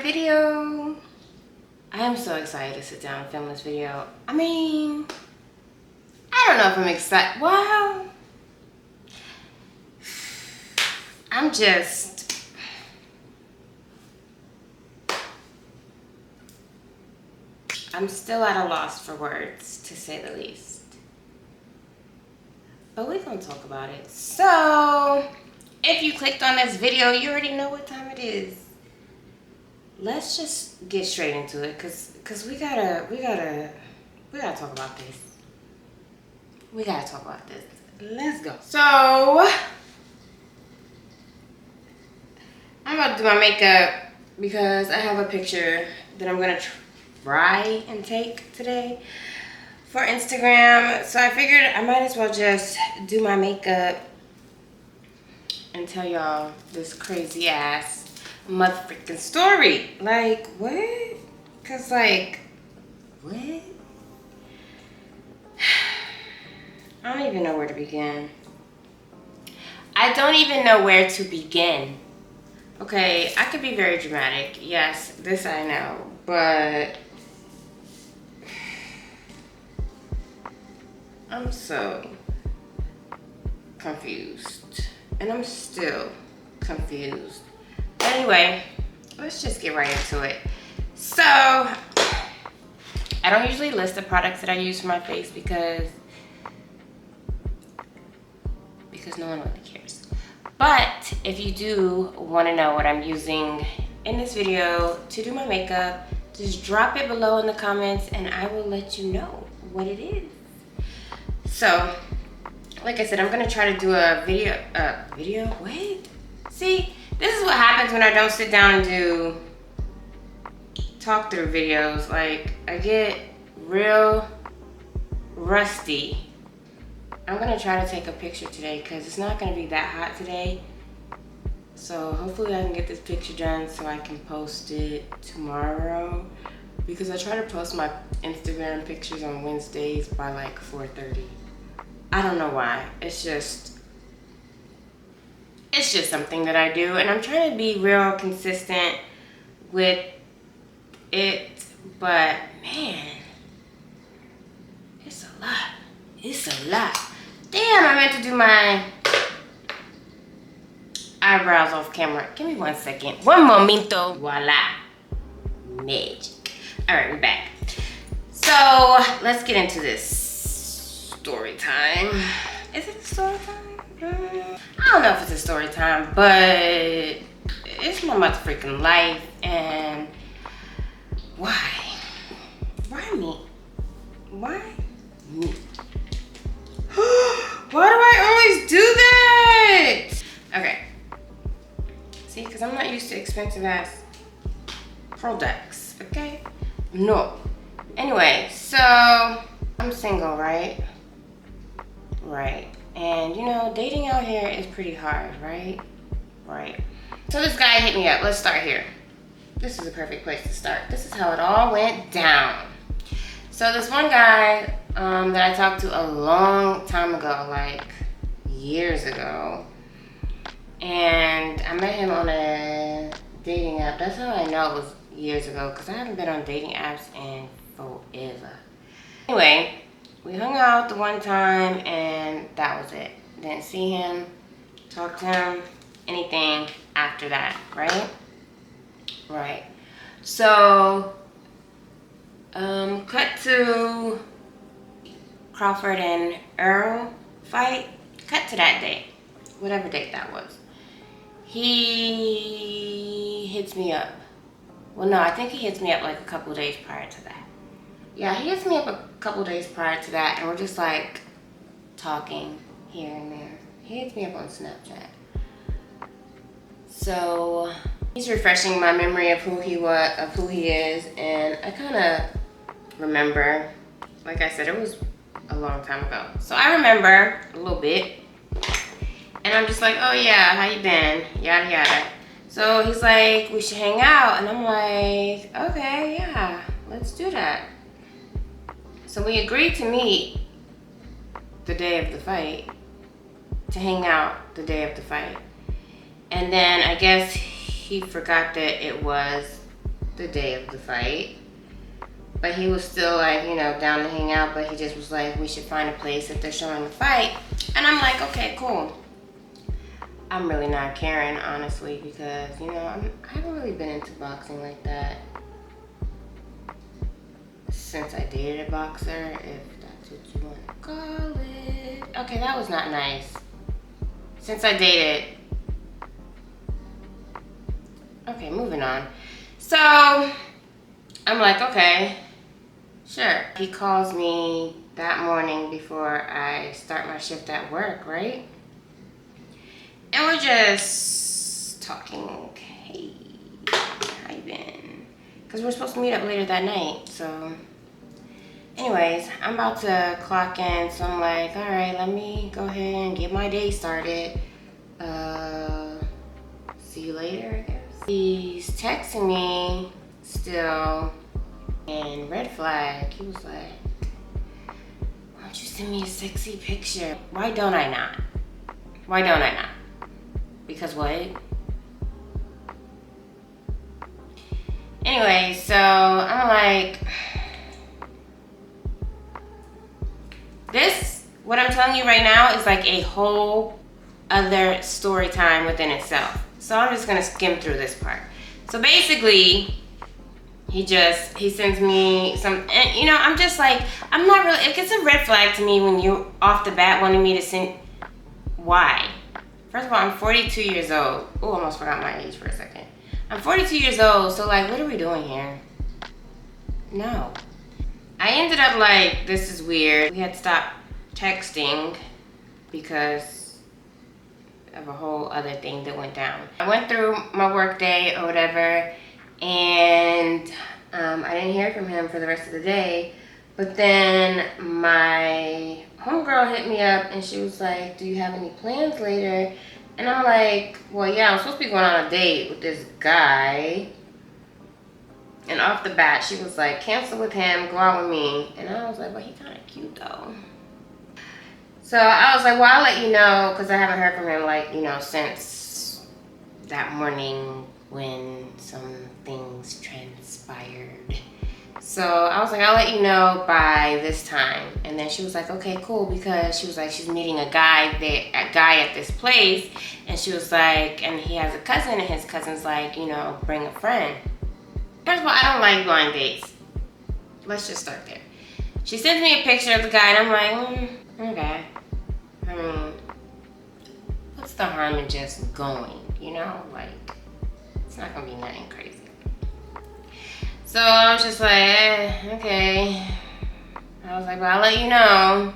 video. I am so excited to sit down and film this video. I mean, I don't know if I'm excited. Wow. I'm still at a loss for words, to say the least. But we're gonna talk about it. So, if you clicked on this video, you already know what time it is. Let's just get straight into it, cause we gotta talk about this. We gotta talk about this. Let's go. So, I'm about to do my makeup because I have a picture that I'm gonna try and take today for Instagram. So I figured I might as well just do my makeup and tell y'all this crazy ass motherfucking story. Like, what? Cause like, what? I don't even know where to begin. I don't even know where to begin. Okay, I could be very dramatic. Yes, this I know, but I'm so confused. And I'm still confused. But anyway, let's just get right into it. So, I don't usually list the products that I use for my face because no one really cares. But if you do want to know what I'm using in this video to do my makeup, just drop it below in the comments and I will let you know what it is. So, like I said, I'm gonna try to do a video, wait. See, this is what happens when I don't sit down and do talk through videos. Like, I get real rusty. I'm gonna try to take a picture today because it's not gonna be that hot today. So hopefully I can get this picture done so I can post it tomorrow. Because I try to post my Instagram pictures on Wednesdays by like 4:30. I don't know why. It's just something that I do, and I'm trying to be real consistent with it, but man, it's a lot. It's a lot. Damn, I meant to do my eyebrows off camera. Give me 1 second. One momento. Voila. Magic. All right, we're back. So let's get into this story time. Is it a story time? I don't know if it's a story time, but it's my motherfucking life. And why? Why me? Why me? Why do I always do that? Okay. See, because I'm not used to expensive ass products, okay? No. Anyway, so I'm single, right? Right. And you know, dating out here is pretty hard, right? Right. So this guy hit me up. Let's start here. This is a perfect place to start. This is how it all went down. So this one guy that I talked to a long time ago, like years ago, and I met him on a dating app. That's how I know it was years ago, because I haven't been on dating apps in forever. Anyway, we hung out the one time and that was it. Didn't see him, talk to him, anything after that, right? Right. So, cut to Crawford and Earl fight. Cut to that date, whatever date that was. He hits me up. Well, no, I think he hits me up like a couple of days prior to that. Yeah, he hits me up a couple of days prior to that, and we're just like talking here and there. He hits me up on Snapchat. So he's refreshing my memory of who he was, of who he is, and I kind of remember. Like I said, it was a long time ago, so I remember a little bit. And I'm just like, oh yeah, how you been? Yada yada. So he's like, we should hang out, and I'm like, okay, yeah, let's do that. So we agreed to meet the day of the fight, to hang out the day of the fight. And then I guess he forgot that it was the day of the fight. But he was still like, you know, down to hang out, but he just was like, we should find a place if they're showing the fight. And I'm like, okay, cool. I'm really not caring, honestly, because, you know, I haven't really been into boxing like that since I dated a boxer, if that's what you want to call it. Okay, that was not nice. Since I dated. Okay, moving on. So, I'm like, okay, sure. He calls me that morning before I start my shift at work, right? And we're just talking, hey, how you been? Because we're supposed to meet up later that night, so. Anyways, I'm about to clock in, so I'm like, all right, let me go ahead and get my day started. See you later, I guess. He's texting me still, and red flag, he was like, why don't you send me a sexy picture? Why don't I not? Why don't I not? Because what? Anyway, so I'm like, this, what I'm telling you right now is like a whole other story time within itself. So I'm just gonna skim through this part. So basically, he sends me some, and you know, I'm just like, I'm not really, it gets a red flag to me when you off the bat wanting me to send, why? First of all, I'm 42 years old. Oh, almost forgot my age for a second. I'm 42 years old, so like, what are we doing here? No. I ended up like, this is weird. We had to stop texting because of a whole other thing that went down. I went through my work day or whatever, and I didn't hear from him for the rest of the day. But then my homegirl hit me up and she was like, do you have any plans later? And I'm like, well, yeah, I'm supposed to be going on a date with this guy. And off the bat, she was like, cancel with him, go out with me. And I was like, well, he kind of cute though. So I was like, well, I'll let you know, because I haven't heard from him, like, you know, since that morning when some things transpired. So I was like, I'll let you know by this time. And then she was like, okay, cool, because she was like, she's meeting a guy at this place. And she was like, and he has a cousin, and his cousin's like, you know, bring a friend. First of all, I don't like blind dates. Let's just start there. She sends me a picture of the guy, and I'm like, okay. I mean, what's the harm in just going, you know? Like, it's not gonna be nothing crazy. So I was just like, okay. I was like, well, I'll let you know.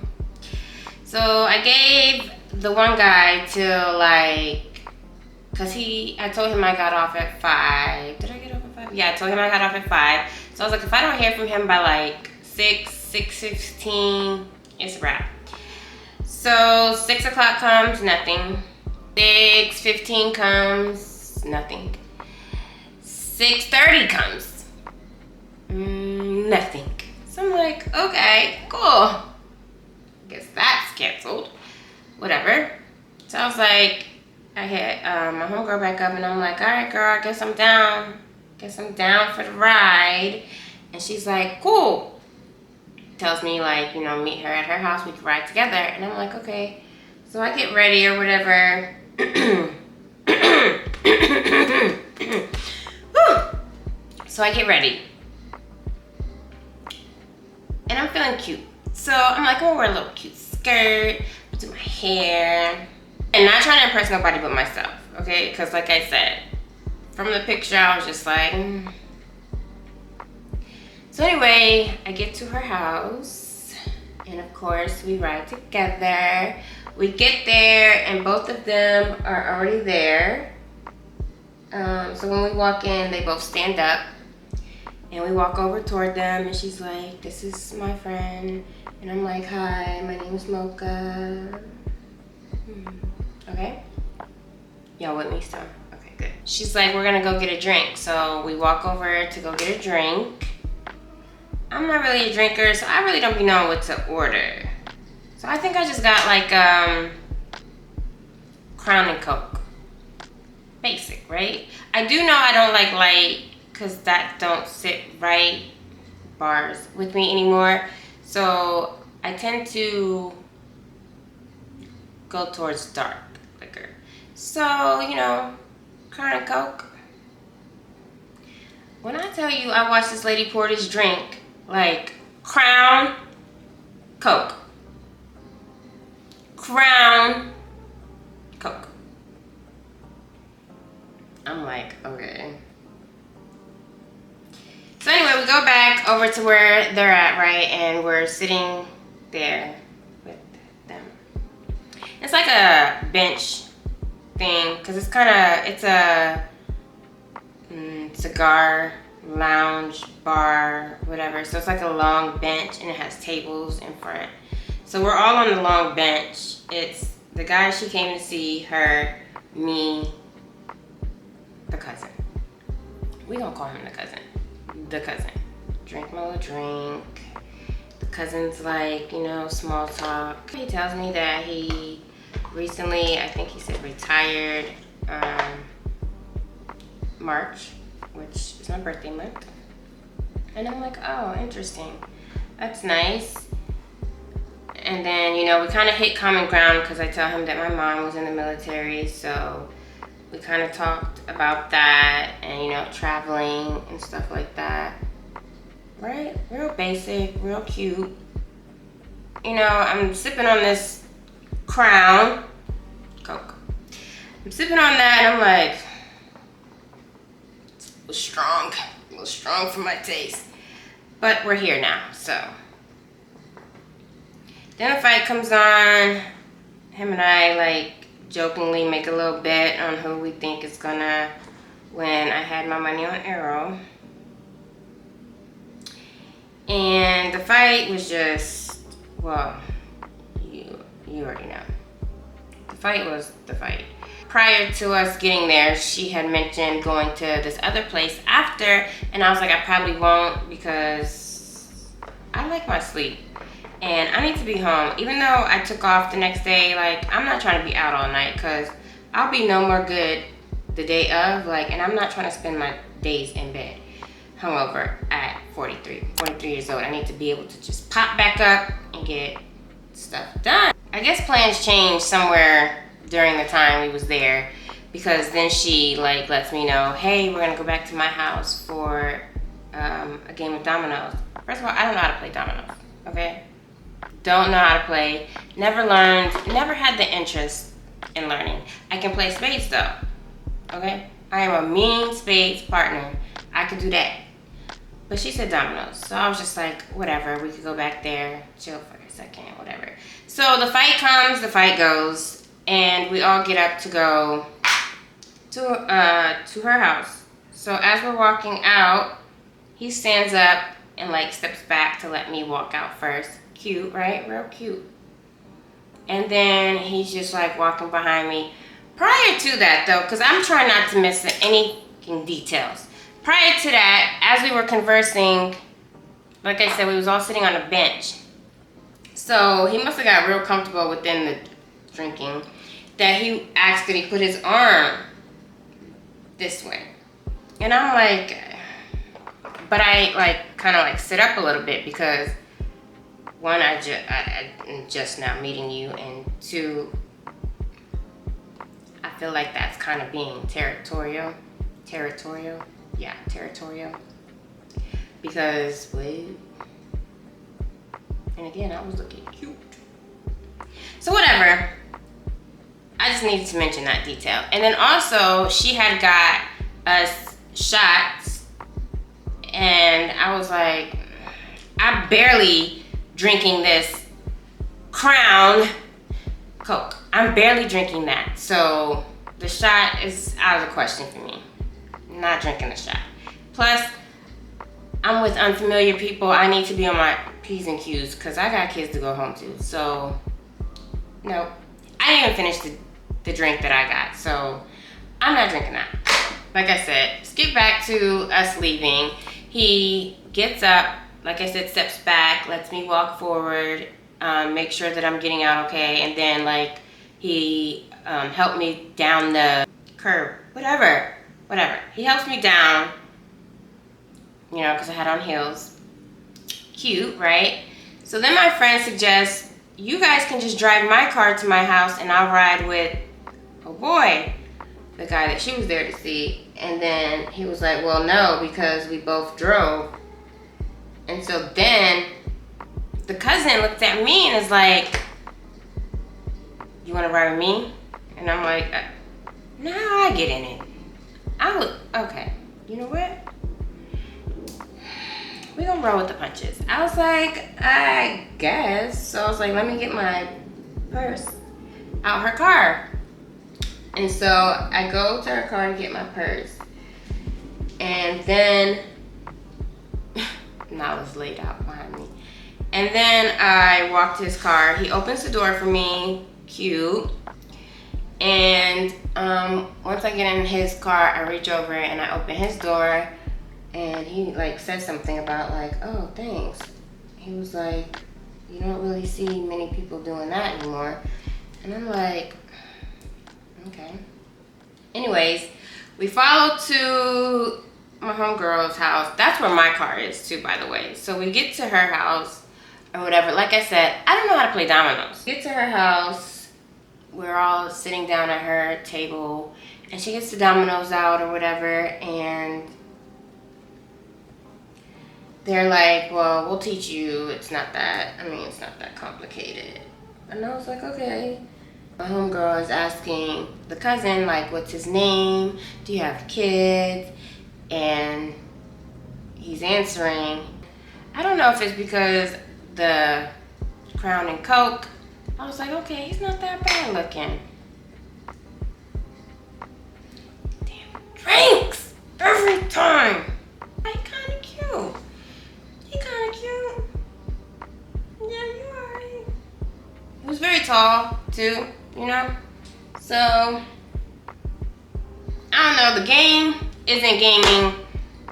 So I gave the one guy till like, cause I told him I got off at 5. Did I get off at 5? Yeah, I told him I got off at 5. So I was like, if I don't hear from him by like 6:15, it's a wrap. So 6 o'clock comes, nothing. 6:15 comes, nothing. 6:30 comes, nothing. So I'm like, okay, cool. Guess that's canceled. Whatever. So I was like, I hit my homegirl back up and I'm like, all right, girl, I guess I'm down. Guess I'm down for the ride. And she's like, cool. Tells me like, you know, meet her at her house, we can ride together. And I'm like, okay. So I get ready or whatever. So I get ready. And I'm feeling cute. So I'm like, I'm gonna wear a little cute skirt, do my hair. And not trying to impress nobody but myself, okay? Because like I said, from the picture, I was just like, So anyway, I get to her house, and of course, we ride together. We get there, and both of them are already there. So when we walk in, they both stand up, and we walk over toward them, and she's like, this is my friend. And I'm like, hi, my name is Mocha. Okay? Y'all with me still? Okay, good. She's like, we're gonna go get a drink. So we walk over to go get a drink. I'm not really a drinker, so I really don't be knowing what to order. So I think I just got like Crown and Coke. Basic, right? I do know I don't like light because that don't sit right bars with me anymore. So I tend to go towards dark liquor. So, you know, Crown and Coke. When I tell you I watched this lady pour this drink, like Crown, Coke. Crown, Coke. I'm like, okay. So anyway, we go back over to where they're at, right? And we're sitting there with them. It's like a bench thing, because it's a cigar lounge bar, whatever. So it's like a long bench and it has tables in front. So we're all on the long bench. It's the guy she came to see, her, me, the cousin. We gonna call him the cousin. The cousin. Drink my little drink. The cousin's like, you know, small talk. He tells me that he recently, I think he said retired March, which is my birthday month. And I'm like, oh, interesting. That's nice. And then, you know, we kind of hit common ground because I tell him that my mom was in the military. So we kind of talked about that and, you know, traveling and stuff like that. Right? Real basic, real cute. You know, I'm sipping on this Crown Coke. I'm sipping on that and I'm like, it's a little strong for my taste. But we're here now, so. Then a fight comes on. Him and I, like, jokingly make a little bet on who we think is gonna win. I had my money on Arrow. And the fight was just, well, you already know. The fight was the fight. Prior to us getting there, she had mentioned going to this other place after, and I was like, I probably won't because I like my sleep. And I need to be home. Even though I took off the next day, like, I'm not trying to be out all night because I'll be no more good the day of, like, and I'm not trying to spend my days in bed hungover at 43 years old. I need to be able to just pop back up and get stuff done. I guess plans changed somewhere during the time we was there, because then she, like, lets me know, hey, we're gonna go back to my house for a game of dominoes. First of all, I don't know how to play dominoes, okay? Don't know how to play. Never learned. Never had the interest in learning. I can play spades though. Okay? I am a mean spades partner. I could do that. But she said dominoes. So I was just like, whatever. We could go back there, chill for a second, whatever. So the fight comes, the fight goes, and we all get up to go to her house. So as we're walking out, he stands up and, like, steps back to let me walk out first. Cute, right? Real cute. And then he's just, like, walking behind me. Prior to that, though, because I'm trying not to miss any details. Prior to that, as we were conversing, like I said, we was all sitting on a bench. So he must have got real comfortable within the drinking that he asked that he put his arm this way. And I'm like, but I, like, kind of, like, sit up a little bit because, one, I'm just now meeting you, and two, I feel like that's kind of being territorial. Yeah, territorial. Because, wait. And again, I was looking cute. So whatever. I just needed to mention that detail. And then also, she had got us shots. And I was like, I'm barely drinking this Crown Coke. I'm barely drinking that. So the shot is out of the question for me. I'm not drinking the shot. Plus, I'm with unfamiliar people. I need to be on my P's and Q's because I got kids to go home to. So, no. I didn't even finish the drink that I got. So, I'm not drinking that. Like I said, skip back to us leaving. He gets up, like I said, steps back, lets me walk forward, make sure that I'm getting out okay, and then, like, he helped me down the curb, whatever. He helps me down, you know, because I had on heels. Cute, right? So then my friend suggests, you guys can just drive my car to my house and I'll ride with, oh boy, the guy that she was there to see. And then he was like, well, no, because we both drove. And so then the cousin looked at me and is like, you want to ride with me? And I'm like, no, I get in it. Okay, you know what? We gonna roll with the punches. I was like, I guess. So I was like, let me get my purse out her car. And so I go to her car to get my purse. And then, now it's laid out behind me. And then I walk to his car. He opens the door for me, cute. And once I get in his car, I reach over and I open his door, and he like said something about like, oh, thanks. He was like, you don't really see many people doing that anymore. And I'm like, okay. Anyways, we follow to my homegirl's house. That's where my car is too, by the way. So we get to her house or whatever. Like I said, I don't know how to play dominoes. Get to her house. We're all sitting down at her table, and she gets the dominoes out or whatever, and they're like, well, we'll teach you. It's not that complicated. And I was like, okay. My homegirl is asking the cousin, like, what's his name? Do you have kids? And he's answering. I don't know if it's because the Crown and Coke. I was like, okay, he's not that bad looking. Damn, drinks every time. He kind of cute. He kind of cute. Yeah, you alright. He was very tall too, you know. So I don't know. The game isn't gaming.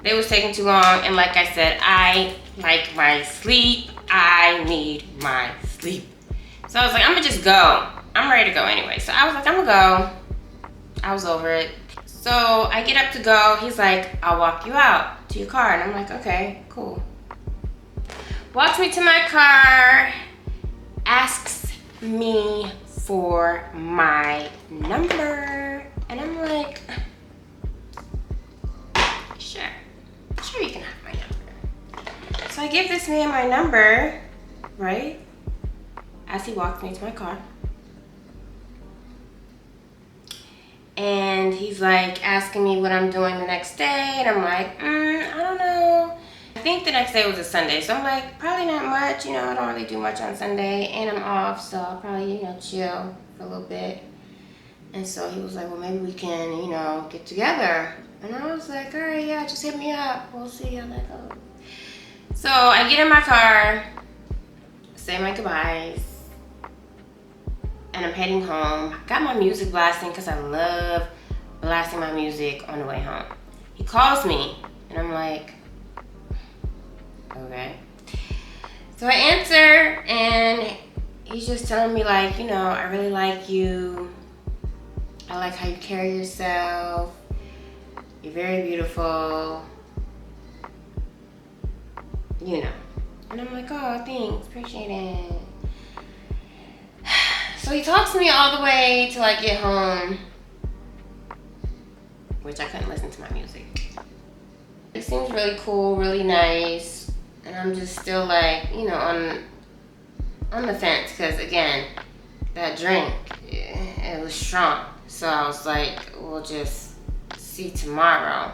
They was taking too long, and like I said, I like my sleep. I need my sleep. So I was like, I'm gonna just go. I'm ready to go anyway. So I was like, I'm gonna go. I was over it. So I get up to go. He's like, I'll walk you out to your car. And I'm like, okay, cool. Walks me to my car, asks me for my number. And I'm like, sure you can have my number. So I give this man my number, right? As he walks me to my car. And he's like asking me what I'm doing the next day. And I'm like, I don't know. I think the next day was a Sunday. So I'm like, probably not much. You know, I don't really do much on Sunday. And I'm off. So I'll probably, you know, chill for a little bit. And so he was like, well, maybe we can, you know, get together. And I was like, all right, yeah, just hit me up. We'll see how that goes. So I get in my car, say my goodbyes. And I'm heading home. Got my music blasting because I love blasting my music on the way home. He calls me and I'm like, okay. So I answer and he's just telling me like, you know, I really like you. I like how you carry yourself. You're very beautiful. You know. And I'm like, oh, thanks, appreciate it. So he talks to me all the way till I get home, which I couldn't listen to my music. It seems really cool, really nice, and I'm just still like, you know, on the fence, because again, that drink, it was strong. So I was like, we'll just see tomorrow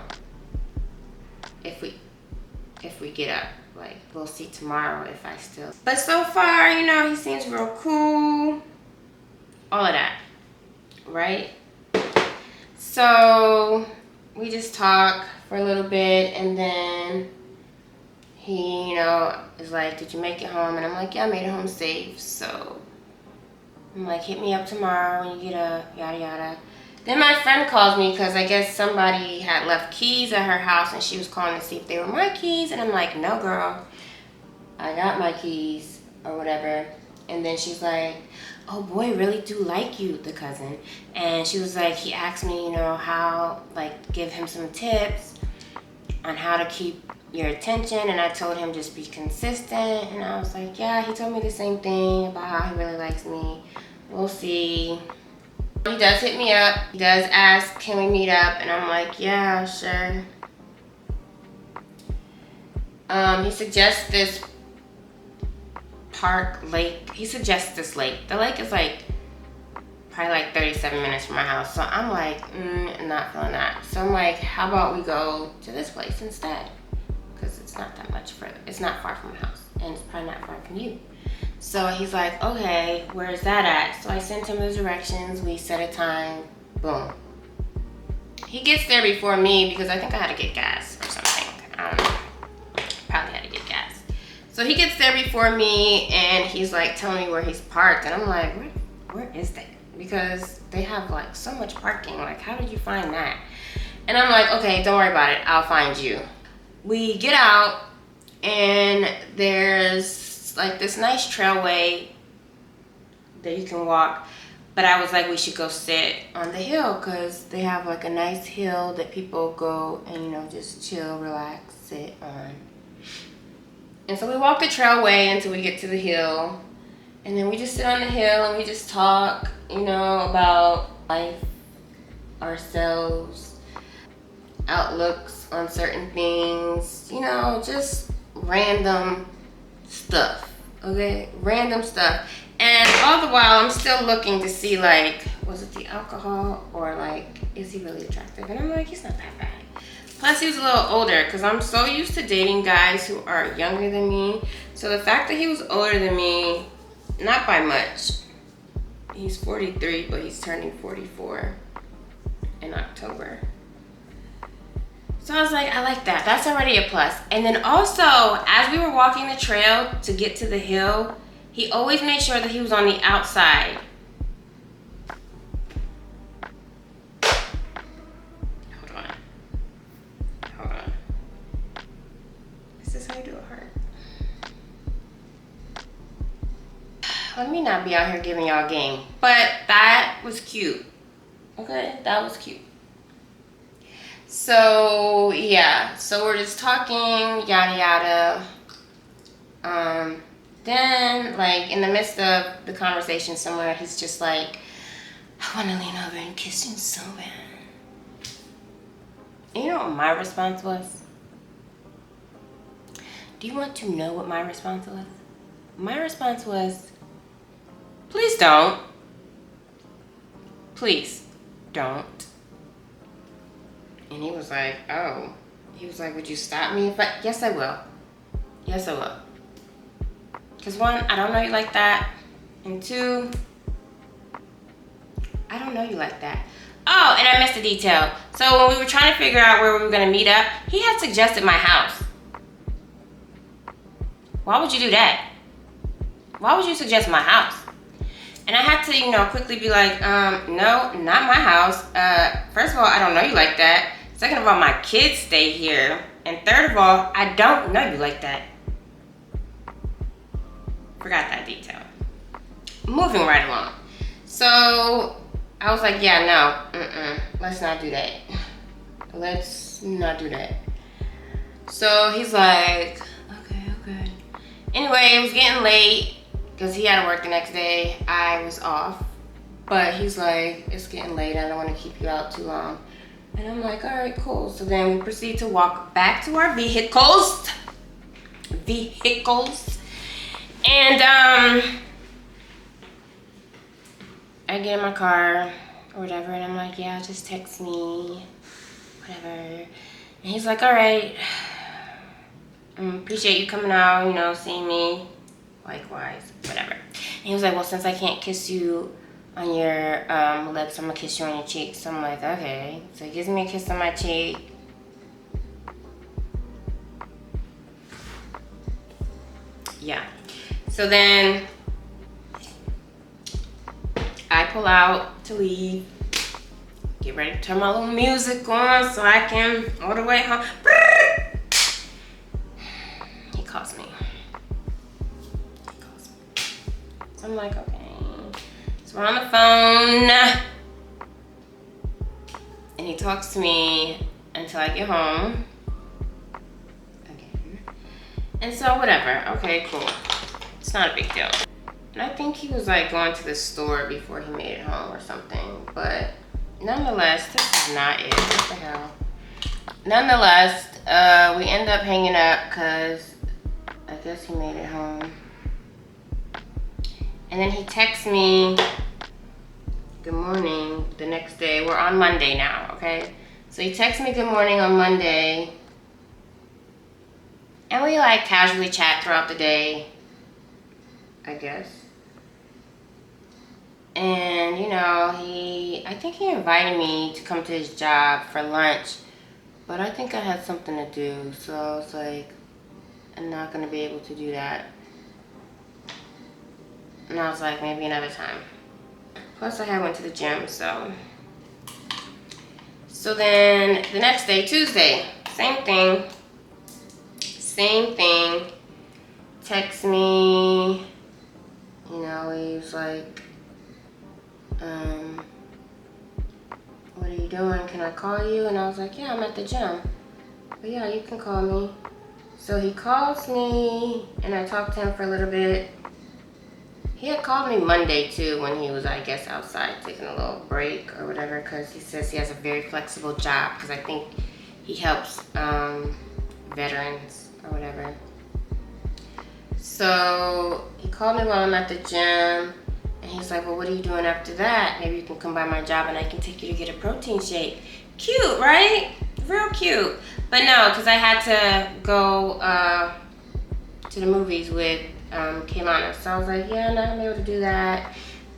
if we get up. Like, we'll see tomorrow if I still. But so far, you know, he seems real cool. All of that, right? So we just talk for a little bit, and then he, you know, is like, did you make it home? And I'm like, yeah, I made it home safe. So I'm like, hit me up tomorrow when you get up, yada yada. Then my friend calls me because I guess somebody had left keys at her house, and she was calling to see if they were my keys. And I'm like, no, girl, I got my keys or whatever. And then she's like, oh boy, really do like you, the cousin. And she was like, he asked me, you know, how, like, give him some tips on how to keep your attention, and I told him just be consistent, and I was like, yeah, he told me the same thing about how he really likes me. We'll see. He does hit me up. He does ask, can we meet up? And I'm like, yeah, sure. He suggests this lake. He suggests this lake. The lake is like probably like 37 minutes from my house. So I'm like, not feeling that. So I'm like, how about we go to this place instead? Because it's not that much further. It's not far from my house. And it's probably not far from you. So he's like, okay, where's that at? So I sent him those directions. We set a time. Boom. He gets there before me because I think I had to get gas or something. I don't know. Probably had to get gas. So he gets there before me and he's like telling me where he's parked. And I'm like, where is that? Because they have like so much parking. Like, how did you find that? And I'm like, okay, don't worry about it. I'll find you. We get out and there's like this nice trailway that you can walk. But I was like, we should go sit on the hill because they have like a nice hill that people go and, you know, just chill, relax, sit on. And so we walk the trailway until we get to the hill. And then we just sit on the hill and we just talk, you know, about life, ourselves, outlooks on certain things, you know, just random stuff, okay? Random stuff. And all the while, I'm still looking to see, like, was it the alcohol or, like, is he really attractive? And I'm like, he's not that bad. Plus, he was a little older because I'm so used to dating guys who are younger than me. So the fact that he was older than me, not by much. He's 43, but he's turning 44 in October. So I was like, I like that. That's already a plus. And then also, as we were walking the trail to get to the hill, he always made sure that he was on the outside. Hold on. Is this how you do a heart? Let me not be out here giving y'all game. But that was cute. Okay, that was cute. So, yeah. So we're just talking, yada yada. Then, like, in the midst of the conversation somewhere, he's just like, I want to lean over and kiss you so bad. And you know what my response was? Do you want to know what my response was? My response was, please don't. Please don't. And he was like, oh. He was like, would you stop me if I... Yes, I will. Yes, I will. Because one, I don't know you like that. And two, I don't know you like that. Oh, and I missed a detail. So when we were trying to figure out where we were going to meet up, he had suggested my house. Why would you do that? Why would you suggest my house? And I had to, you know, quickly be like, no, not my house. First of all, I don't know you like that. Second of all, my kids stay here. And third of all, I don't know you like that. Forgot that detail. Moving right along. So I was like, yeah, no, let's not do that. Let's not do that. So he's like, okay. Anyway, it was getting late because he had to work the next day. I was off. But he's like, it's getting late. I don't want to keep you out too long. And I'm like, all right, cool. So then we proceed to walk back to our vehicles. And I get in my car or whatever, and I'm like, yeah, just text me, whatever. And he's like, all right, appreciate you coming out, you know, seeing me, likewise, whatever. And he was like, well, since I can't kiss you on your lips, I'm gonna kiss you on your cheek. So I'm like, okay. So he gives me a kiss on my cheek. Yeah. So then I pull out to leave, get ready to turn my little music on so I can, all the way home. He calls me. So I'm like, okay. So we're on the phone. And he talks to me until I get home. Okay. And so whatever, okay, cool. It's not a big deal. And I think he was like going to the store before he made it home or something. But nonetheless, this is not it. What the hell? Nonetheless, we end up hanging up because I guess he made it home. And then he texts me, good morning, the next day. We're on Monday now, okay? So he texts me good morning on Monday. And we like casually chat throughout the day, I guess. And you know, I think he invited me to come to his job for lunch, but I think I had something to do, so I was like, I'm not gonna be able to do that. And I was like, maybe another time. Plus I had went to the gym, so. So then the next day, Tuesday, same thing. Text me, you know, he was like, what are you doing? Can I call you? And I was like, yeah, I'm at the gym. But yeah, you can call me. So he calls me, and I talked to him for a little bit. He had called me Monday too when he was, I guess, outside taking a little break or whatever, because he says he has a very flexible job, because I think he helps veterans or whatever. So he called me while I'm at the gym, and he's like, well, what are you doing after that? Maybe you can come by my job and I can take you to get a protein shake. Cute, right? Real cute. But no, because I had to go to the movies with Kaylana. So I was like, yeah, I'm not gonna be able to do that.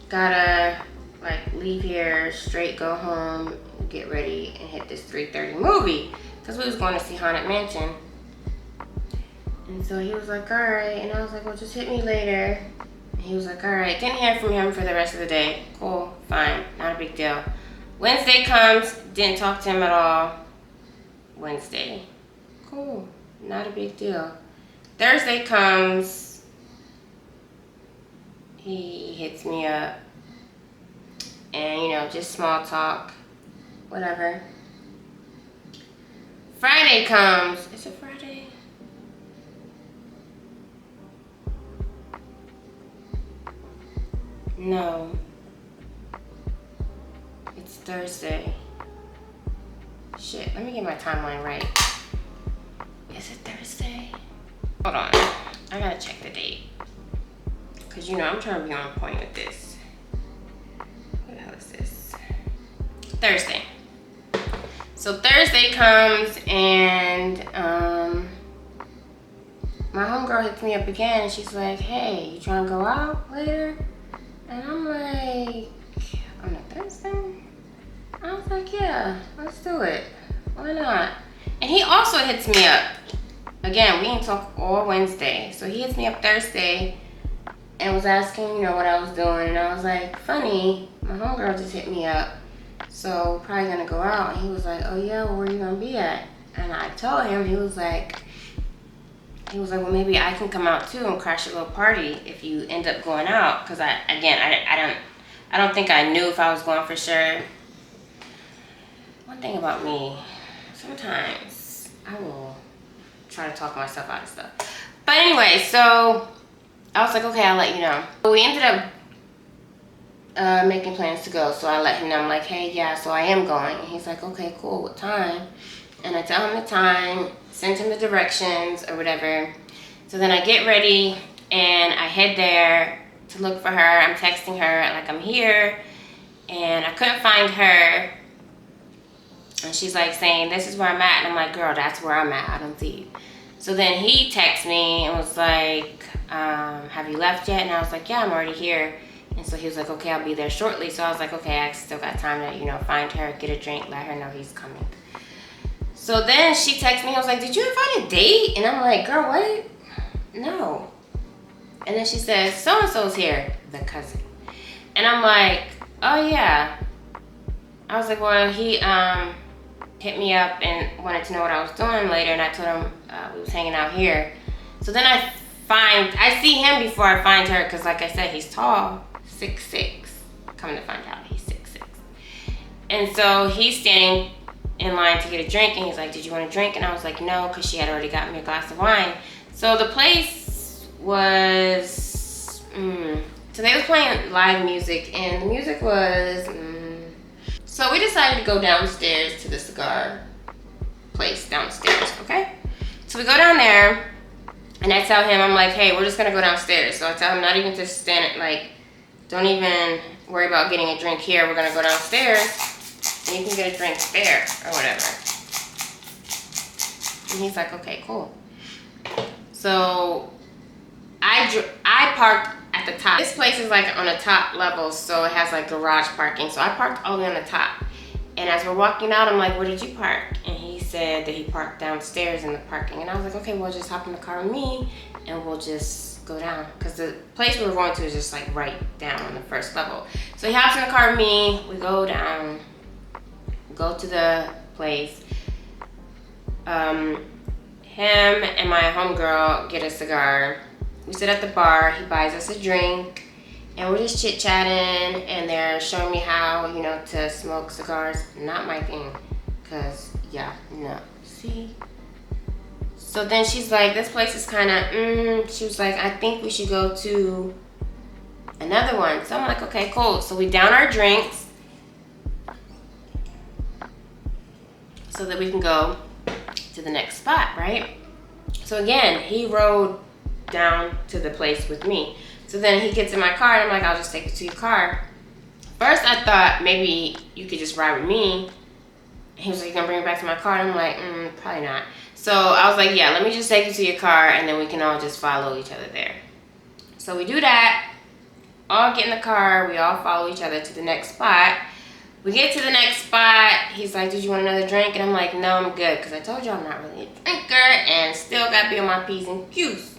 Gotta like leave here, straight go home, get ready, and hit this 3:30 movie. Because we was going to see Haunted Mansion. And so he was like, all right. And I was like, well, just hit me later. And he was like, all right. Didn't hear from him for the rest of the day. Cool, fine, not a big deal. Wednesday comes, didn't talk to him at all. Wednesday, cool, not a big deal. Thursday comes, he hits me up. And, you know, just small talk, whatever. Friday comes. Is it Friday? No. It's Thursday. Shit, let me get my timeline right. Is it Thursday? Hold on. I gotta check the date. Because, you know, I'm trying to be on point with this. What the hell is this? Thursday. So Thursday comes, and my homegirl hits me up again, and she's like, hey, you trying to go out later? And I'm like, on a Thursday? I was like, yeah, let's do it. Why not? And he also hits me up. Again, we didn't talk all Wednesday. So he hits me up Thursday and was asking, you know, what I was doing. And I was like, funny, my homegirl just hit me up. So probably gonna go out. And he was like, oh yeah, well, where you gonna be at? And I told him, he was like, well, maybe I can come out too and crash a little party if you end up going out. Because I don't think I knew if I was going for sure. One thing about me, sometimes I will try to talk myself out of stuff. But anyway, so I was like, okay, I'll let you know. But we ended up making plans to go. So I let him know, I'm like, hey, yeah, so I am going. And he's like, okay, cool, what time? And I tell him the time, send him the directions or whatever. So then I get ready and I head there to look for her. I'm texting her like I'm here, and I couldn't find her. And she's like saying, this is where I'm at. And I'm like, girl, that's where I'm at. I don't see you. So then he texted me and was like, have you left yet? And I was like, yeah, I'm already here. And so he was like, okay, I'll be there shortly. So I was like, okay, I still got time to, you know, find her, get a drink, let her know he's coming. So then she texted me, I was like, did you invite a date? And I'm like, girl, what? No. And then she says, so-and-so's here, the cousin. And I'm like, oh yeah. I was like, well, he hit me up and wanted to know what I was doing later, and I told him we was hanging out here. So then I see him before I find her, because like I said, he's tall, 6'6". Coming to find out, he's 6'6". And so he's standing in line to get a drink, and he's like, did you want a drink? And I was like, no, because she had already gotten me a glass of wine. So the place was, so they was playing live music, and the music was, so we decided to go downstairs to the cigar place downstairs, okay? So we go down there, and I tell him, I'm like, hey, we're just gonna go downstairs. So I tell him not even to stand, like, don't even worry about getting a drink here. We're gonna go downstairs, and you can get a drink there, or whatever. And he's like, okay, cool. So I parked at the top. This place is like on the top level, so it has like garage parking. So I parked all the way on the top. And as we're walking out, I'm like, where did you park? And he said that he parked downstairs in the parking. And I was like, okay, well, just hop in the car with me and we'll just go down. Because the place we were going to is just like right down on the first level. So he hops in the car with me, we go down, go to the place. Him and my homegirl get a cigar. We sit at the bar, he buys us a drink, and we're just chit-chatting, and they're showing me how, you know, to smoke cigars. Not my thing, because, yeah, no. See? So then she's like, this place is kind of, she was like, I think we should go to another one. So I'm like, okay, cool. So we down our drinks so that we can go to the next spot, right? So again, he rode down to the place with me. So then he gets in my car, and I'm like, I'll just take you to your car. First, I thought maybe you could just ride with me. He was like, you gonna bring me back to my car? And I'm like, probably not. So I was like, yeah, let me just take you to your car, and then we can all just follow each other there. So we do that, all get in the car, we all follow each other to the next spot. We get to the next spot, he's like, did you want another drink? And I'm like, no, I'm good, because I told you I'm not really a drinker, and still got to be on my P's and Q's.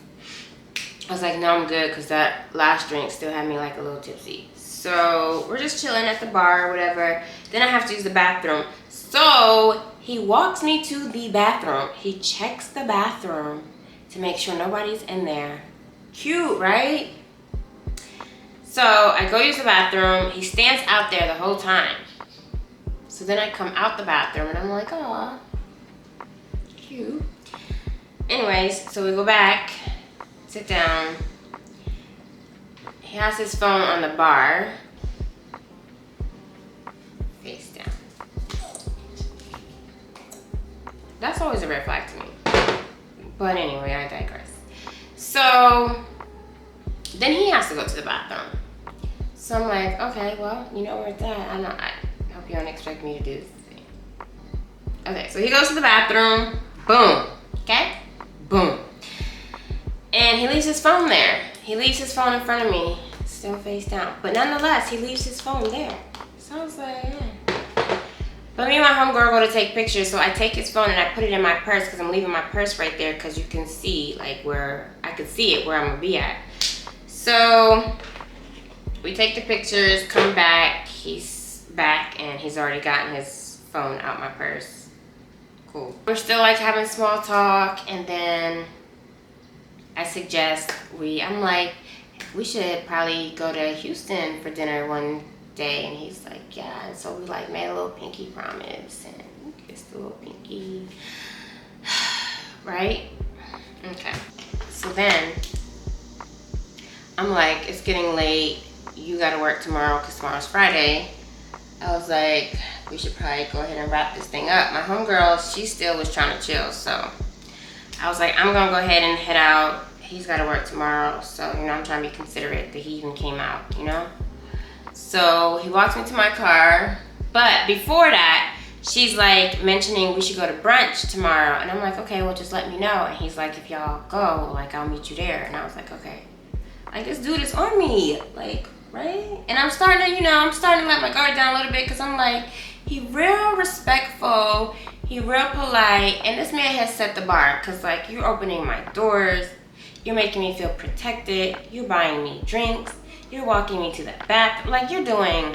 I was like, no, I'm good, because that last drink still had me like a little tipsy. So we're just chilling at the bar or whatever. Then I have to use the bathroom. So he walks me to the bathroom. He checks the bathroom to make sure nobody's in there. Cute, right? So I go use the bathroom. He stands out there the whole time. So then I come out the bathroom and I'm like, aw, cute. Anyways, so we go back, sit down. He has his phone on the bar, face down. That's always a red flag to me. But anyway, I digress. So then he has to go to the bathroom. So I'm like, okay, well, you know where it's at. I hope you don't expect me to do this thing. Okay, so he goes to the bathroom. Boom. Okay? Boom. And he leaves his phone there. He leaves his phone in front of me, still face down. But nonetheless, he leaves his phone there. So I was like, yeah. But me and my homegirl go to take pictures, so I take his phone and I put it in my purse because I'm leaving my purse right there because you can see like where, I can see it where I'm gonna be at. So we take the pictures, come back, he's back and he's already gotten his phone out my purse. Cool. We're still like having small talk, and then I suggest I'm like, we should probably go to Houston for dinner one day, and he's like, yeah. And so we like made a little pinky promise and kissed a little pinky, right? Okay. So then I'm like, it's getting late. You gotta work tomorrow because tomorrow's Friday. I was like, we should probably go ahead and wrap this thing up. My homegirl, she still was trying to chill, so I was like, I'm gonna go ahead and head out. He's gotta work tomorrow, so, you know, I'm trying to be considerate that he even came out, you know? So he walks me to my car, but before that, she's like mentioning we should go to brunch tomorrow, and I'm like, okay, well, just let me know. And he's like, if y'all go, like, I'll meet you there. And I was like, okay. Like, this dude is on me, like, right? And I'm starting to, you know, let my guard down a little bit, because I'm like, he real respectful, he real polite, and this man has set the bar, because, like, you're opening my doors, you're making me feel protected, you're buying me drinks, you're walking me to the bathroom, like, you're doing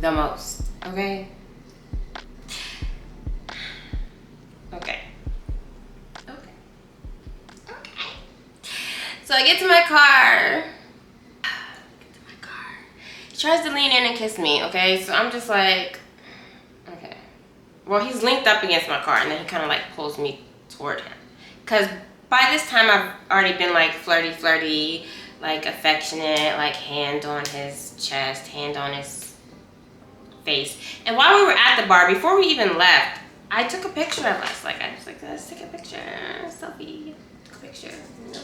the most, okay? Okay. So I get to my car. He tries to lean in and kiss me, okay? So I'm just like, okay. Well, he's linked up against my car, and then he kind of like pulls me toward him. Because By this time, I've already been like flirty, like affectionate, like hand on his chest, hand on his face. And while we were at the bar, before we even left, I took a picture of us. Like, I was like, let's take a picture, selfie, took a picture, you know,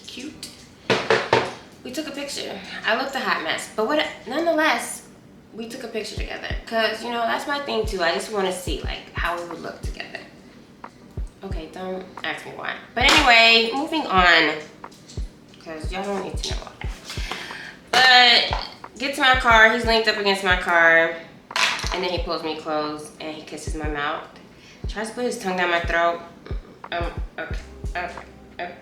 cute. We took a picture. I looked a hot mess, but nonetheless, we took a picture together. Cause you know, that's my thing too. I just want to see like how we would look together. Okay, don't ask me why. But anyway, moving on. Cause y'all don't need to know why. But get to my car. He's linked up against my car, and then he pulls me close and he kisses my mouth. Tries to put his tongue down my throat. Okay. Whatever. Okay.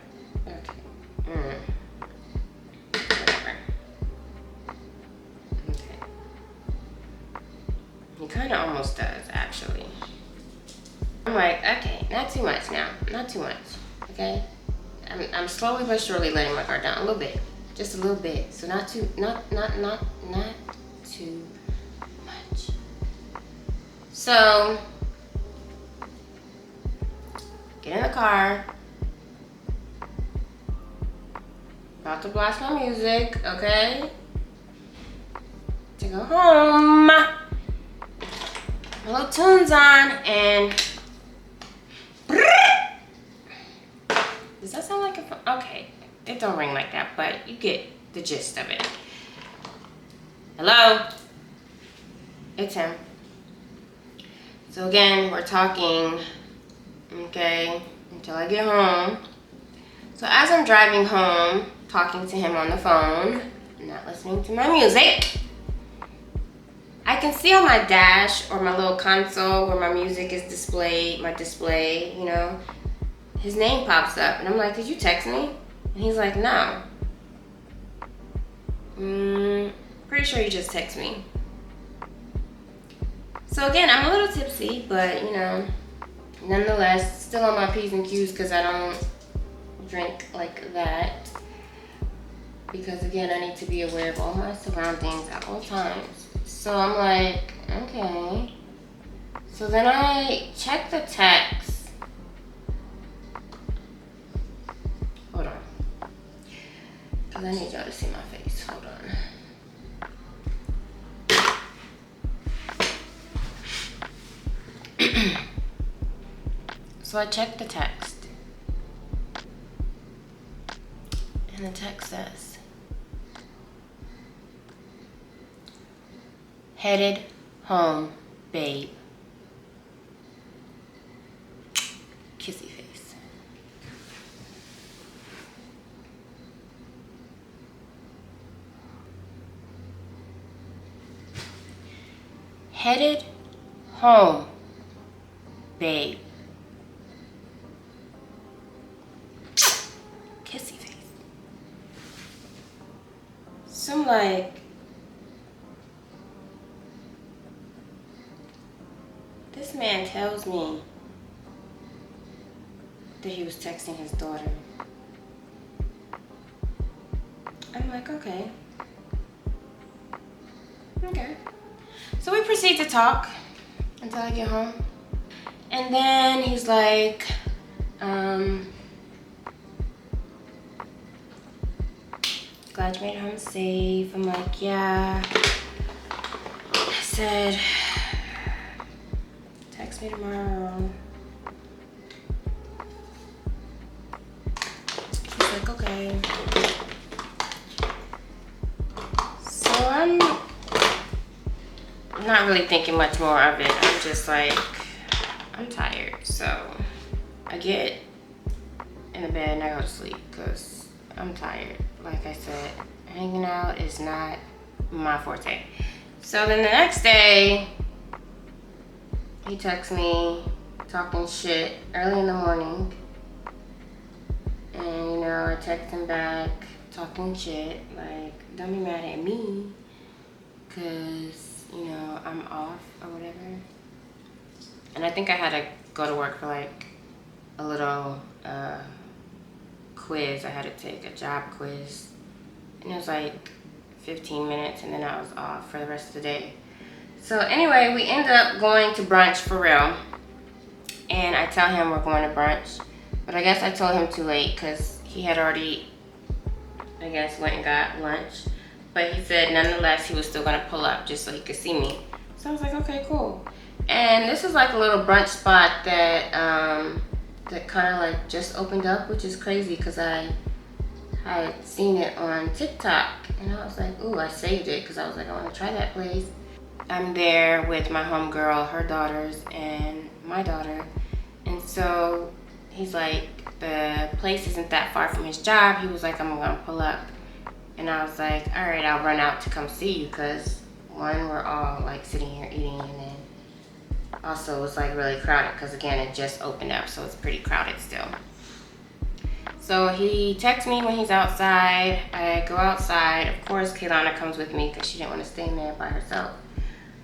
He kind of almost does, actually. I'm like, okay, not too much now. Not too much, okay? I'm slowly but surely letting my guard down a little bit. Just a little bit. So not too much. So, get in the car. About to blast my music, okay? To go home. My little tune's on, and does that sound like a phone? Okay, it don't ring like that, but you get the gist of it. Hello? It's him. So again, we're talking, okay, until I get home. So as I'm driving home, talking to him on the phone, not listening to my music, I can see on my dash or my little console where my music is displayed, my display, you know, his name pops up. And I'm like, did you text me? And he's like, no. Pretty sure you just text me. So again, I'm a little tipsy, but you know, nonetheless, still on my P's and Q's because I don't drink like that. Because again, I need to be aware of all my surroundings at all times. So I'm like, okay. So then I check the text. Hold on. Because I need y'all to see my face. Hold on. So I checked the text. And the text says, headed home, babe. Kissy face. Headed home, babe. Kissy face. So I'm like, this man tells me that he was texting his daughter. I'm like, okay. Okay. So we proceed to talk until I get home. And then he's like, glad you made it home safe. I'm like, yeah. I said, text me tomorrow. He's like, okay. So I'm not really thinking much more of it. I'm just like, I'm tired. So I get in the bed and I go to sleep because I'm tired. Like I said, hanging out is not my forte. So then the next day, he texts me talking shit early in the morning. And you know, I text him back talking shit, like, don't be mad at me because, you know, I'm off or whatever. And I think I had to go to work for like a little quiz. I had to take a job quiz. And it was like 15 minutes and then I was off for the rest of the day. So anyway, we ended up going to brunch for real. And I tell him we're going to brunch. But I guess I told him too late because he had already, I guess, went and got lunch. But he said nonetheless he was still gonna pull up just so he could see me. So I was like, okay, cool. And this is like a little brunch spot that that kind of like just opened up, which is crazy because I had seen it on TikTok and I was like, ooh, I saved it because I was like, I want to try that place. I'm there with my homegirl, her daughters, and my daughter. And so he's like, the place isn't that far from his job. He was like, I'm gonna pull up. And I was like, all right, I'll run out to come see you because one, we're all like sitting here eating, and then also it's like really crowded because again, it just opened up, so it's pretty crowded still. So he texts me when he's outside. I go outside. Of course, Kaylana comes with me because she didn't want to stay in there by herself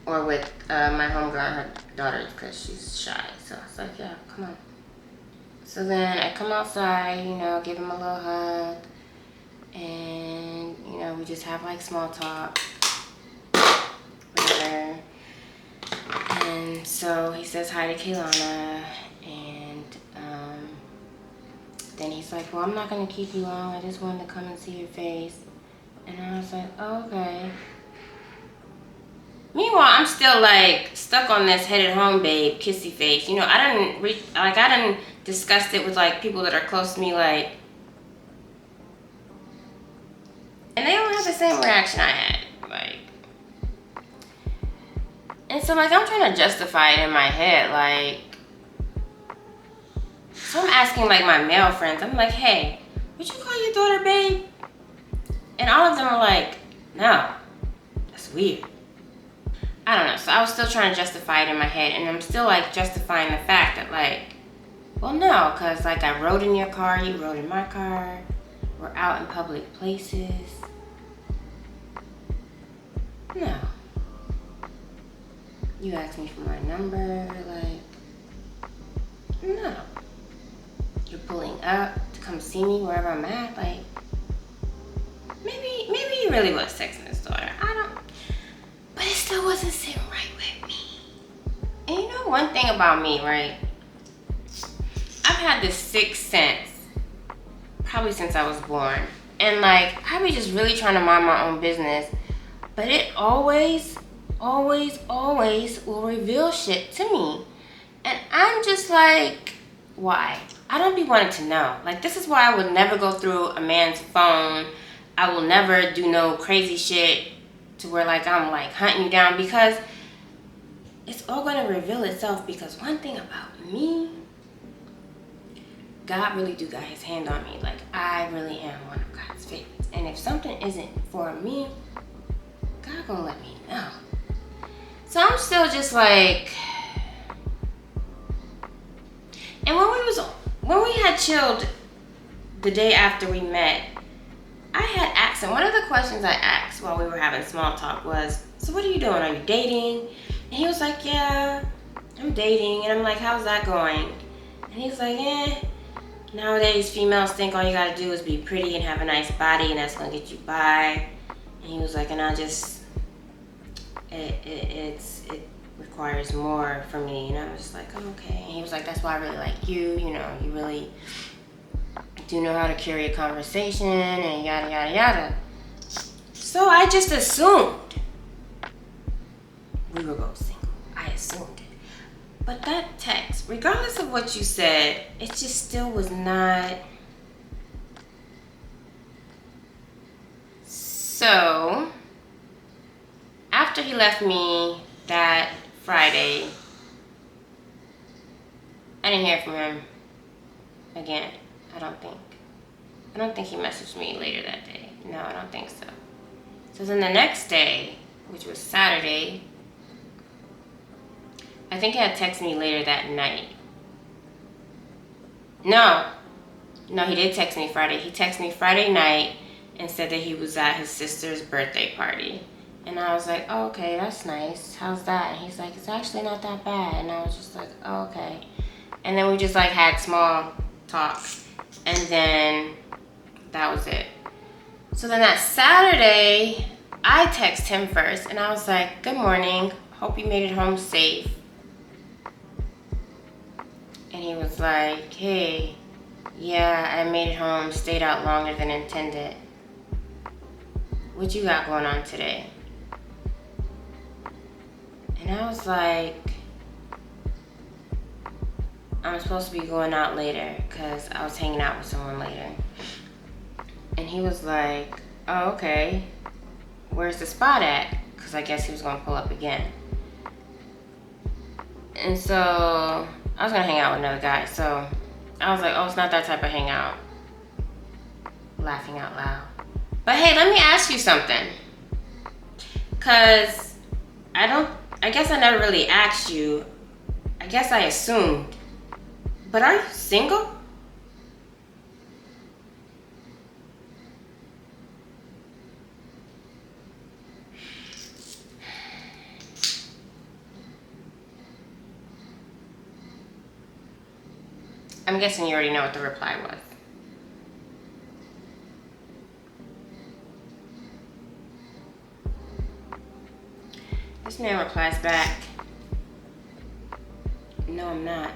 or with my homegirl and her daughters because she's shy. So I was like, yeah, come on. So then I come outside, you know, give him a little hug, and you know, we just have like small talk, whatever. And so he says hi to Kaylana, and then he's like, well, I'm not gonna keep you long, I just wanted to come and see your face. And I was like, oh, okay. Meanwhile, I'm still like stuck on this headed home babe kissy face. You know, I didn't discuss it with like people that are close to me, like, and they don't have the same reaction I had, like. And so like I'm trying to justify it in my head, like, so I'm asking like my male friends, I'm like, hey, would you call your daughter babe? And all of them are like, no, that's weird. I don't know, so I was still trying to justify it in my head, and I'm still like justifying the fact that like, well no, cause like I rode in your car, you rode in my car, we're out in public places. No. You asked me for my number, like, no. You're pulling up to come see me wherever I'm at, like, maybe you really was texting this daughter. I don't, but it still wasn't sitting right with me. And you know one thing about me, right? I've had this sixth sense probably since I was born. And like, I be just really trying to mind my own business, but it always will reveal shit to me. And I'm just like, why? I don't be wanting to know. Like, this is why I would never go through a man's phone. I will never do no crazy shit to where like I'm like hunting you down, because it's all gonna reveal itself. Because one thing about me, God really do got his hand on me. Like, I really am one of God's favorites. And if something isn't for me, God gonna let me know. So I'm still just like, and when we had chilled the day after we met, I had asked him, one of the questions I asked while we were having small talk was, so what are you doing? Are you dating? And he was like, yeah, I'm dating. And I'm like, how's that going? And he's like, nowadays females think all you gotta do is be pretty and have a nice body and that's gonna get you by. And he was like, and I just, it requires more for me. And I was just like, oh, okay. And he was like, that's why I really like you. You know, you really do know how to carry a conversation and yada, yada, yada. So I just assumed we were both single. I assumed it. But that text, regardless of what you said, it just still was not. So after he left me that Friday, I didn't hear from him again. I don't think he messaged me later that day. No, I don't think so. So then the next day, which was Saturday, I think he had texted me later that night. No, he did text me Friday. He texted me Friday night and said that he was at his sister's birthday party. And I was like, oh, okay, that's nice. How's that? And he's like, it's actually not that bad. And I was just like, oh, okay. And then we just like had small talk. And then that was it. So then that Saturday, I text him first. And I was like, good morning. Hope you made it home safe. And he was like, hey, Yeah, I made it home, stayed out longer than intended. What you got going on today? And I was like, I'm supposed to be going out later because I was hanging out with someone later. And he was like, oh, okay. Where's the spot at? Because I guess he was going to pull up again. And so I was going to hang out with another guy. So I was like, oh, it's not that type of hangout. Laughing out loud. But hey, let me ask you something. Because I guess I never really asked you. I guess I assumed. But are you single? I'm guessing you already know what the reply was. This man replies back, no, I'm not.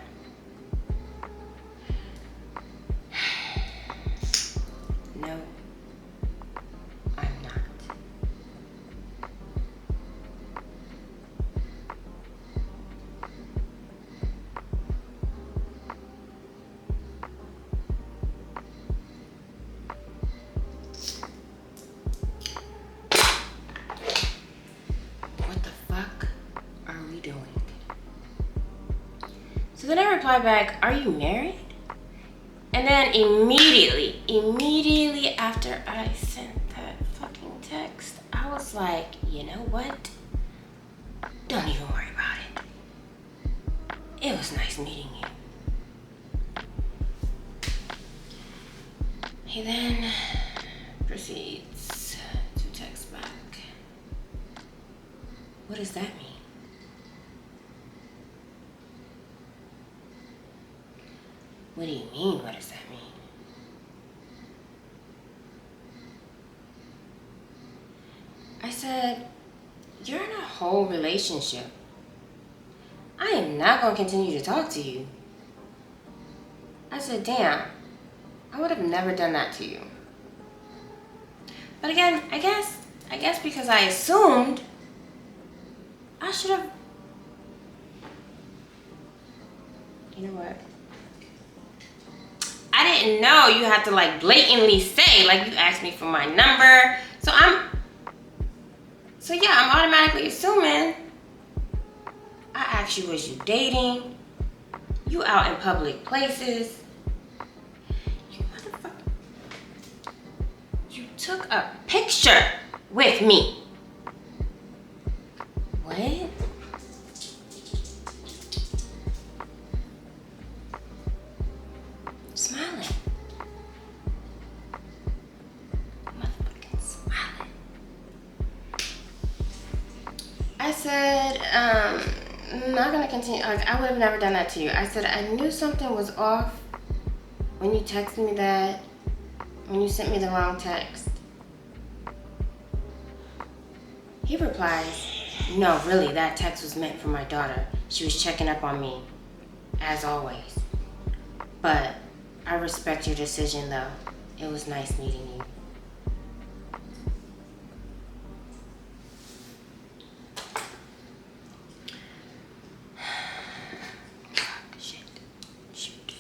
No, I'm not. What the fuck are we doing? So then I reply back, are you married? And then immediately after I sent that fucking text, I was like, you know what? Don't even worry about it. It was nice meeting you. He then proceeds to text back. What does that mean? What do you mean, what does that mean? I said, you're in a whole relationship. I am not going to continue to talk to you. I said, damn, I would have never done that to you. But again, I guess because I assumed, I should have, you know what? I didn't know you had to like blatantly say, like you asked me for my number. So yeah, I'm automatically assuming I asked you, was you dating? You out in public places? You motherfucker. You took a picture with me. What? Smiling. Motherfucking smiling. I said, I'm not gonna continue. Like, I would have never done that to you. I said, I knew something was off when you texted me that, when you sent me the wrong text. He replies, no, really, that text was meant for my daughter. She was checking up on me, as always. But I respect your decision, though. It was nice meeting you. Shit. Shoot.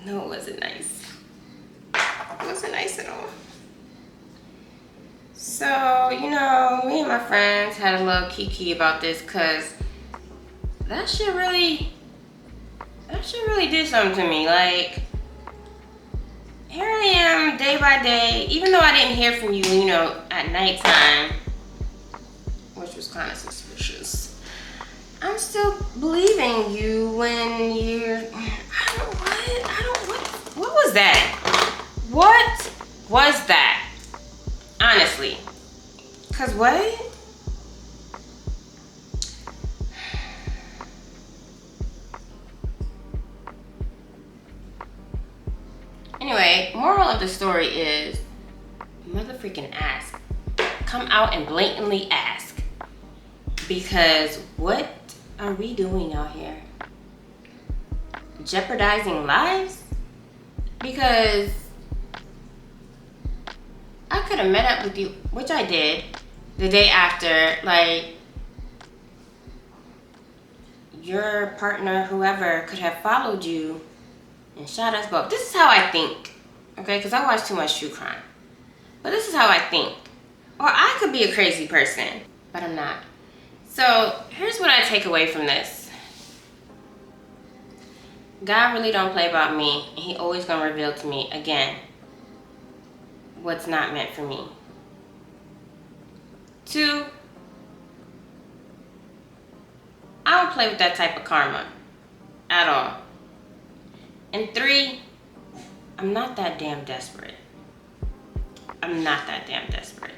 No, it wasn't nice. It wasn't nice at all. So, you know, me and my friends had a little kiki about this because that shit really did something to me. Like, here I am day by day, even though I didn't hear from you, you know, at nighttime, which was kind of suspicious. I'm still believing you when you're, what was that? What was that? Honestly. Cause what? Anyway, moral of the story is, motherfreaking ask. Come out and blatantly ask. Because what are we doing out here? Jeopardizing lives? Because I could have met up with you, which I did, the day after. Like, your partner, whoever, could have followed you and shot us both. This is how I think, okay? Because I watch too much true crime. But this is how I think. Or I could be a crazy person, but I'm not. So here's what I take away from this. God really don't play about me, and he always gonna reveal to me, again, what's not meant for me. 2, I don't play with that type of karma at all. And 3, I'm not that damn desperate. I'm not that damn desperate.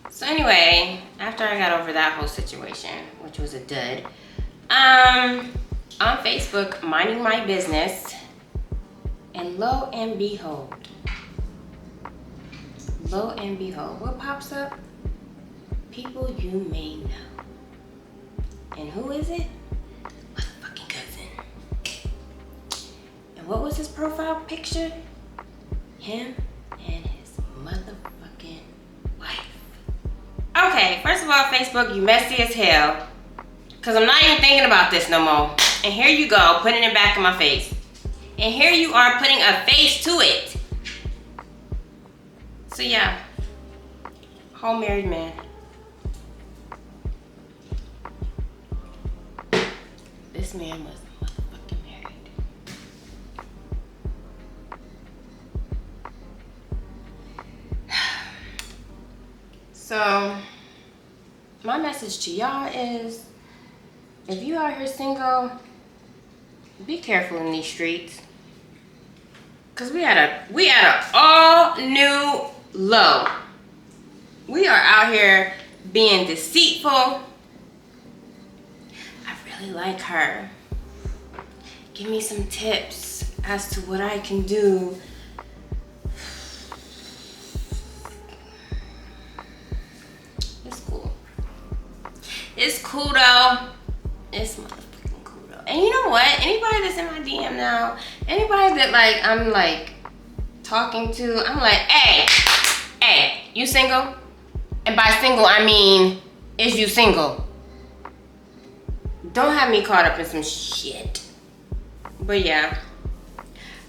So anyway, after I got over that whole situation, which was a dud, on Facebook, minding my business, and lo and behold, what pops up? People you may know. And who is it? Motherfucking cousin. And what was his profile picture? Him and his motherfucking wife. Okay, first of all, Facebook, you messy as hell. Because I'm not even thinking about this no more. And here you go, putting it back in my face. And here you are putting a face to it. So yeah, whole married man. This man was motherfucking married. So, my message to y'all is, if you out here single, be careful in these streets. Cause we at a all new low. We are out here being deceitful. I really like her. Give me some tips as to what I can do. It's cool. It's cool though. It's motherfucking cool though. And you know what? Anybody that's in my DM now, anybody that like I'm like talking to, I'm like, hey, you single? And by single, I mean, is you single? Don't have me caught up in some shit. But yeah,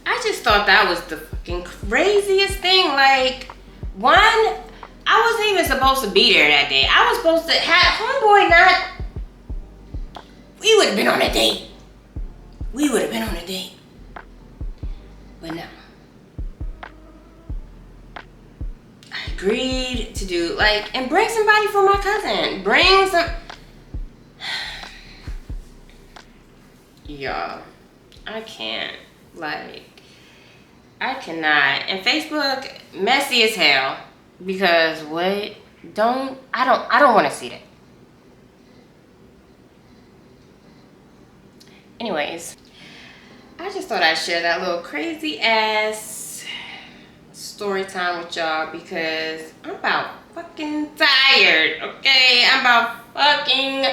I just thought that was the fucking craziest thing. Like, one, I wasn't even supposed to be there that day. I was supposed to have homeboy not. We would have been on a date. But no. I agreed to do, like, and bring somebody for my cousin. Bring some. Y'all, I can't. Like, I cannot. And Facebook, messy as hell. Because what? I don't want to see that. Anyways, I just thought I'd share that little crazy ass story time with y'all because I'm about fucking tired, okay? I'm about fucking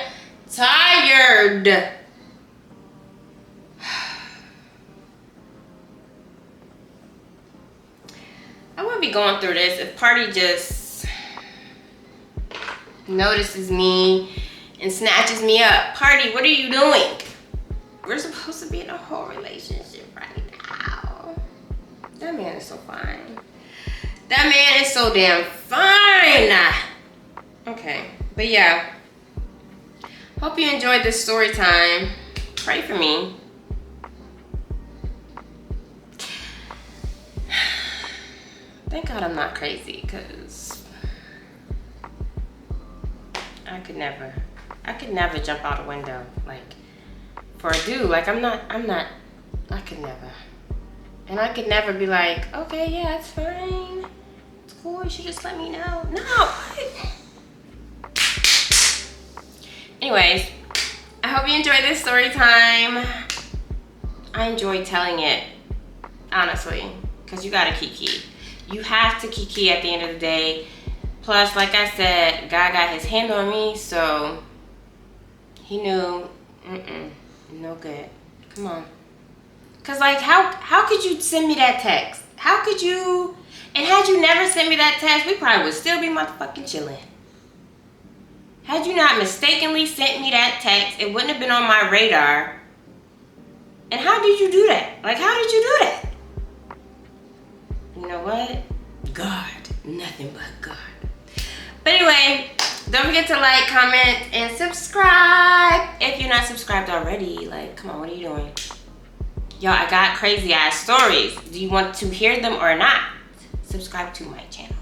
tired. I wouldn't be going through this if Party just notices me and snatches me up. Party, what are you doing? We're supposed to be in a whole relationship right now. That man is so fine. That man is so damn fine. Okay, but yeah. Hope you enjoyed this story time. Pray for me. Thank God I'm not crazy, because I could never jump out a window, like, for a dude. Like, I could never. And I could never be like, okay, yeah, it's fine. It's cool, you should just let me know. No. Anyways, I hope you enjoyed this story time. I enjoyed telling it, honestly, because you gotta kiki. You have to kiki at the end of the day. Plus, like I said, God got his hand on me, so He knew, no good. Come on. Cause like, how could you send me that text? How could you? And had you never sent me that text, we probably would still be motherfucking chilling. Had you not mistakenly sent me that text, it wouldn't have been on my radar. And how did you do that? Like, how did you do that? You know what? God. Nothing but God. But anyway, don't forget to like, comment, and subscribe. If you're not subscribed already, like, come on, what are you doing? Y'all, I got crazy ass stories. Do you want to hear them or not? Subscribe to my channel.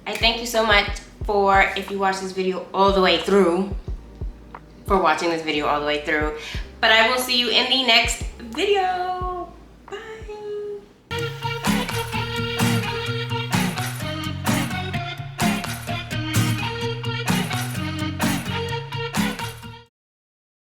I thank you so much for, if you watch this video all the way through, for watching this video all the way through. But I will see you in the next video.